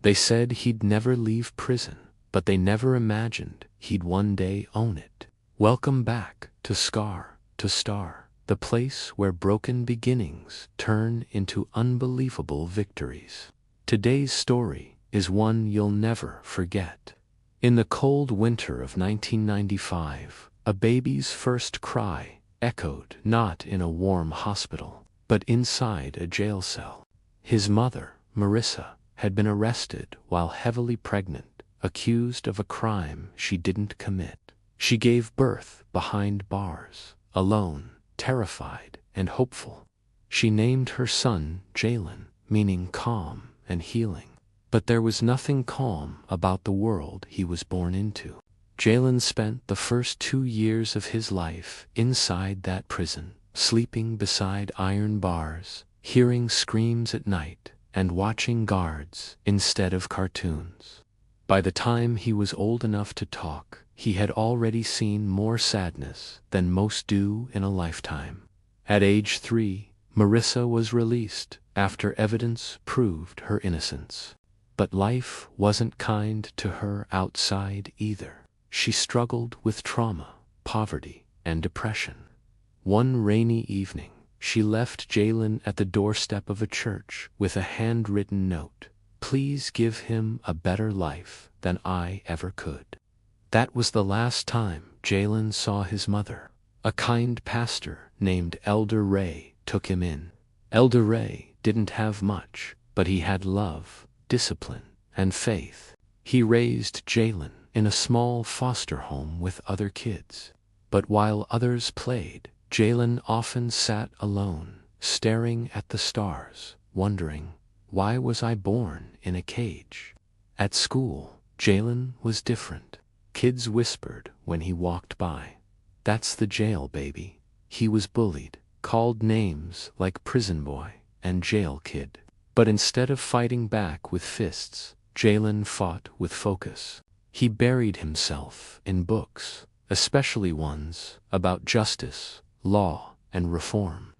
They said he'd never leave prison, but they never imagined he'd one day own it. Welcome back to Scar to Star, the place where broken beginnings turn into unbelievable victories. Today's story is one you'll never forget. In the cold winter of 1995, a baby's first cry echoed not in a warm hospital, but inside a jail cell. His mother, Marissa, had been arrested while heavily pregnant, accused of a crime she didn't commit. She gave birth behind bars, alone, terrified, and hopeful. She named her son Jalen, meaning calm and healing. But there was nothing calm about the world he was born into. Jalen spent the first 2 years of his life inside that prison, sleeping beside iron bars, hearing screams at night, and watching guards instead of cartoons. By the time he was old enough to talk, he had already seen more sadness than most do in a lifetime. At age 3, Marissa was released after evidence proved her innocence. But life wasn't kind to her outside either. She struggled with trauma, poverty, and depression. One rainy evening, she left Jalen at the doorstep of a church with a handwritten note. "Please give him a better life than I ever could." That was the last time Jalen saw his mother. A kind pastor named Elder Ray took him in. Elder Ray didn't have much, but he had love, discipline, and faith. He raised Jalen in a small foster home with other kids. But while others played, Jalen often sat alone, staring at the stars, wondering, why was I born in a cage? At school, Jalen was different. Kids whispered when he walked by, "That's the jail baby." He was bullied, called names like prison boy and jail kid. But instead of fighting back with fists, Jalen fought with focus. He buried himself in books, especially ones about justice, law, and reform.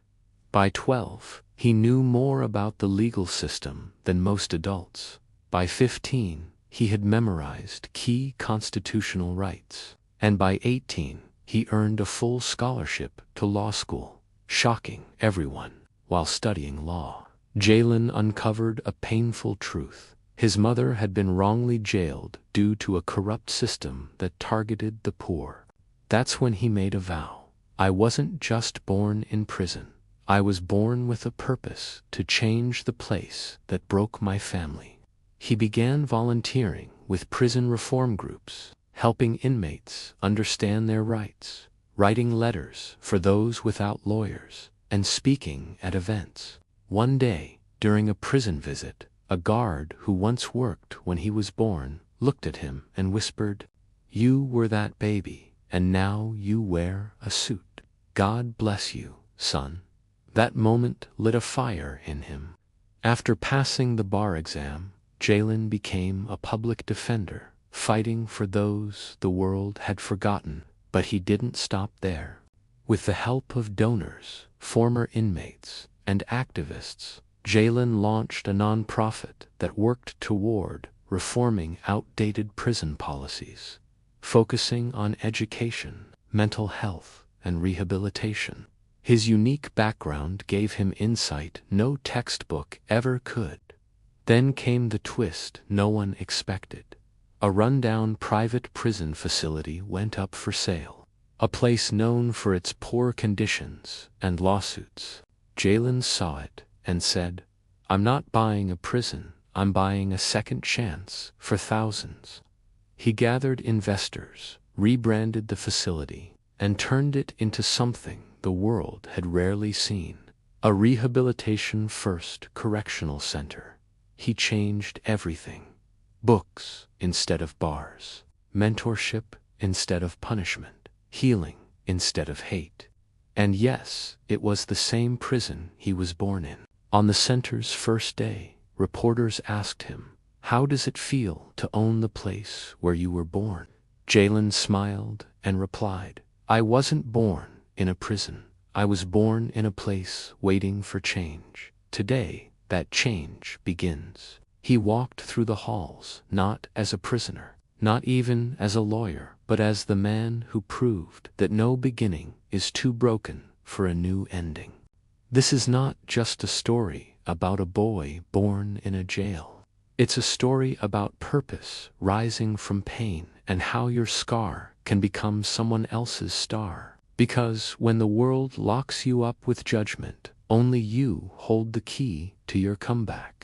By 12, he knew more about the legal system than most adults. By 15, he had memorized key constitutional rights. And by 18, he earned a full scholarship to law school, shocking everyone while studying law. Jalen uncovered a painful truth. His mother had been wrongly jailed due to a corrupt system that targeted the poor. That's when he made a vow. "I wasn't just born in prison. I was born with a purpose to change the place that broke my family." He began volunteering with prison reform groups, helping inmates understand their rights, writing letters for those without lawyers, and speaking at events. One day, during a prison visit, a guard who once worked when he was born looked at him and whispered, "You were that baby, and now you wear a suit. God bless you, son." That moment lit a fire in him. After passing the bar exam, Jalen became a public defender, fighting for those the world had forgotten. But he didn't stop there. With the help of donors, former inmates, and activists, Jalen launched a nonprofit that worked toward reforming outdated prison policies, focusing on education, mental health, and rehabilitation. His unique background gave him insight no textbook ever could. Then came the twist no one expected. A rundown private prison facility went up for sale, a place known for its poor conditions and lawsuits. Jalen saw it and said, "I'm not buying a prison, I'm buying a second chance for thousands." He gathered investors, rebranded the facility, and turned it into something the world had rarely seen, a rehabilitation-first correctional center. He changed everything. Books instead of bars, mentorship instead of punishment, healing instead of hate. And yes, it was the same prison he was born in. On the center's first day, reporters asked him, "How does it feel to own the place where you were born?" Jalen smiled and replied, "I wasn't born in a prison. I was born in a place waiting for change. Today, that change begins." He walked through the halls, not as a prisoner, not even as a lawyer, but as the man who proved that no beginning is too broken for a new ending. This is not just a story about a boy born in a jail. It's a story about purpose rising from pain and how your scar can become someone else's star. Because when the world locks you up with judgment, only you hold the key to your comeback.